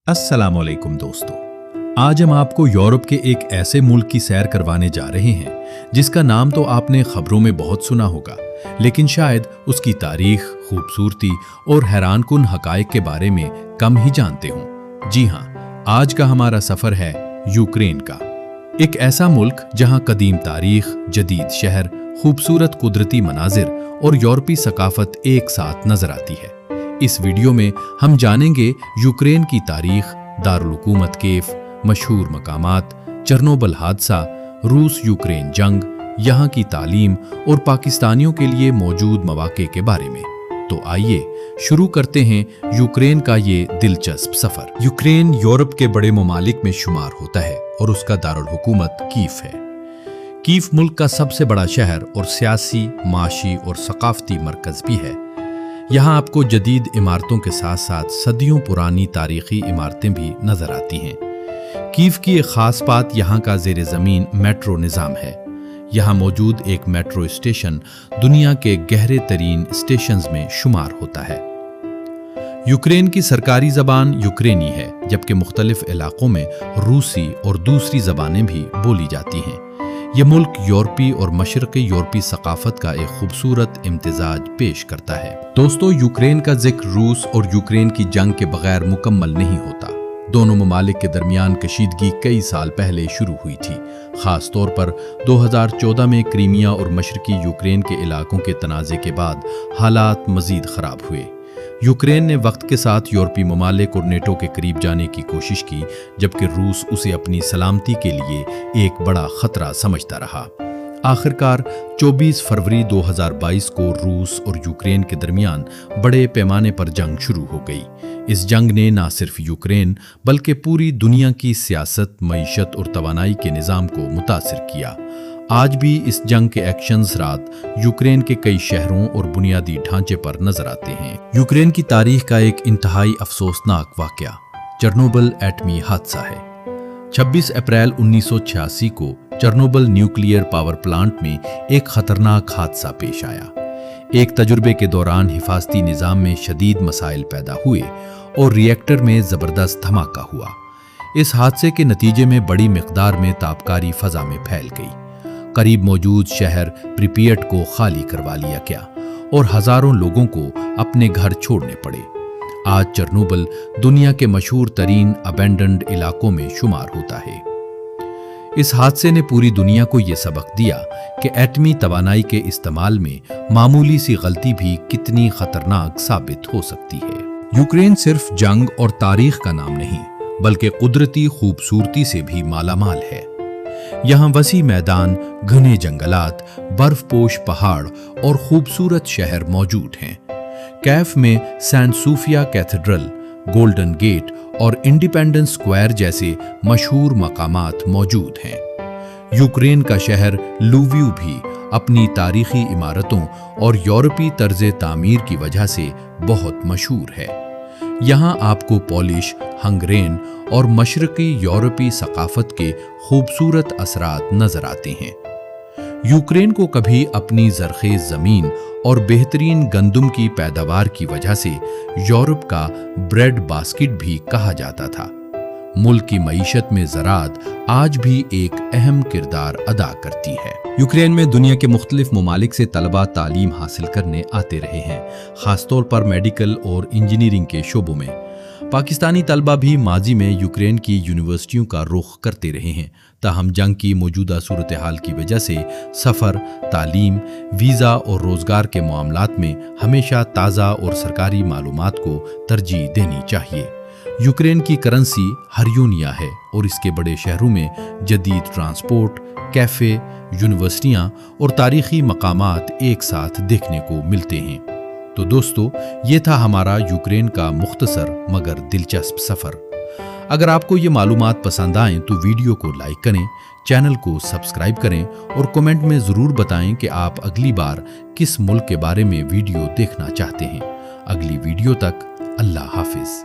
अस्सलाम वालेकुम दोस्तों, आज हम आपको यूरोप के एक ऐसे मुल्क की सैर करवाने जा रहे हैं जिसका नाम तो आपने खबरों में बहुत सुना होगा, लेकिन शायद उसकी तारीख, खूबसूरती और हैरानकुन हकायक के बारे में कम ही जानते हों। जी हाँ, आज का हमारा सफर है यूक्रेन का। एक ऐसा मुल्क जहां कदीम तारीख, जदीद शहर, खूबसूरत कुदरती मनाजिर और यूरोपी सकाफत एक साथ नजर आती है। इस वीडियो में हम जानेंगे यूक्रेन की तारीख, दारुल हुकूमत केफ, मशहूर मकामात, चेरनोबिल हादसा, रूस यूक्रेन जंग, यहाँ की तालीम और पाकिस्तानियों के लिए मौजूद मौके के बारे में। तो आइए शुरू करते हैं यूक्रेन का ये दिलचस्प सफर। यूक्रेन यूरोप के बड़े ममालिक में शुमार होता है और उसका दारुल हुकूमत कीफ है। कीफ मुल्क का सबसे बड़ा शहर और सियासी, माशी और सकाफती मरकज भी है। यहाँ आपको जदीद इमारतों के साथ साथ सदियों पुरानी तारीखी इमारतें भी नजर आती हैं। कीफ की एक खास बात यहाँ का ज़ेरे ज़मीन मेट्रो निज़ाम है। यहाँ मौजूद एक मेट्रो स्टेशन दुनिया के गहरे तरीन स्टेशंस में शुमार होता है। यूक्रेन की सरकारी ज़बान यूक्रेनी है, जबकि मुख्तलिफ इलाकों में रूसी और दूसरी ज़बानें भी बोली जाती हैं। यह मुल्क यूरोपी और मशरक़ी यूरोपी सकाफत का एक खूबसूरत इम्तिजाज पेश करता है। दोस्तों, यूक्रेन का जिक्र रूस और यूक्रेन की जंग के बगैर मुकम्मल नहीं होता। दोनों ममालिक के दरमियान कशीदगी कई साल पहले शुरू हुई थी। खास तौर पर 2014 में क्रीमिया और मशरकी यूक्रेन के इलाकों के तनाज़े के बाद हालात मज़ीद ख़राब हुए। यूक्रेन ने वक्त के साथ यूरोपी ममालिक और नेटो के करीब जाने की कोशिश की, जबकि रूस उसे अपनी सलामती के लिए एक बड़ा खतरा समझता रहा। आखिरकार 24 फरवरी 2022 को रूस और यूक्रेन के दरमियान बड़े पैमाने पर जंग शुरू हो गई। इस जंग ने न सिर्फ यूक्रेन बल्कि पूरी दुनिया की सियासत, मईशत और तवानाई के निज़ाम को मुतासिर किया। आज भी इस जंग के एक्शंस रात यूक्रेन के कई शहरों और बुनियादी ढांचे पर नजर आते हैं। यूक्रेन की तारीख का एक इंतहाई अफसोसनाक वाकया चेरनोबिल एटमी हादसा है। 26 अप्रैल 1986 को चेरनोबिल न्यूक्लियर पावर प्लांट में एक खतरनाक हादसा पेश आया। एक तजुर्बे के दौरान हिफाजती निज़ाम में शदीद मसाइल पैदा हुए और रिएक्टर में ज़बरदस्त धमाका हुआ। इस हादसे के नतीजे में बड़ी मिकदार में तापकारी फ़ज़ा में फैल गई। करीब मौजूद शहर प्रिपियट को खाली करवा लिया गया और हजारों लोगों को अपने घर छोड़ने पड़े। आज चेरनोबिल दुनिया के मशहूर तरीन अबैंडन्ड इलाकों में शुमार होता है। इस हादसे ने पूरी दुनिया को यह सबक दिया कि एटमी तवानाई के इस्तेमाल में मामूली सी गलती भी कितनी खतरनाक साबित हो सकती है। यूक्रेन सिर्फ जंग और तारीख का नाम नहीं, बल्कि कुदरती खूबसूरती से भी मालामाल है। यहाँ वसी मैदान, घने जंगलात, बर्फपोश पहाड़ और खूबसूरत शहर मौजूद हैं। कैफ में सेंट सूफिया कैथेड्रल, गोल्डन गेट और इंडिपेंडेंस स्क्वायर जैसे मशहूर मकामात मौजूद हैं। यूक्रेन का शहर लुव्यू भी अपनी तारीखी इमारतों और यूरोपी तर्ज तामीर की वजह से बहुत मशहूर है। यहाँ आपको पोलिश, हंगरेन और मशरकी यूरोपी सकाफत के खूबसूरत असरात नजर आते हैं। यूक्रेन को कभी अपनी ज़रख़ेज़ ज़मीन और बेहतरीन गंदम की पैदावार की वजह से यूरोप का ब्रेड बास्केट भी कहा जाता था। मुल्क की मईशत में ज़राअत आज भी एक अहम किरदार अदा करती है। यूक्रेन में दुनिया के मुख्तलिफ ममालिक से तलबा तालीम हासिल करने आते रहे हैं, ख़ासतौर पर मेडिकल और इंजीनियरिंग के शोबों में। पाकिस्तानी तलबा भी माजी में यूक्रेन की यूनिवर्सिटियों का रुख करते रहे हैं। ताहम जंग की मौजूदा सूरत हाल की वजह से सफ़र, तालीम, वीज़ा और रोज़गार के मामलात में हमेशा ताज़ा और सरकारी मालूमात को तरजीह देनी चाहिए। यूक्रेन की करेंसी हरियोनिया है और इसके बड़े शहरों में जदीद ट्रांसपोर्ट, कैफ़े, यूनिवर्सिटियाँ और तारीख़ी मकामात एक साथ देखने को मिलते हैं। तो दोस्तों, ये था हमारा यूक्रेन का मुख्तसर मगर दिलचस्प सफ़र। अगर आपको ये मालूमात पसंद आएँ तो वीडियो को लाइक करें, चैनल को सब्सक्राइब करें और कमेंट में ज़रूर बताएं कि आप अगली बार किस मुल्क के बारे में वीडियो देखना चाहते हैं। अगली वीडियो तक अल्लाह हाफिज़।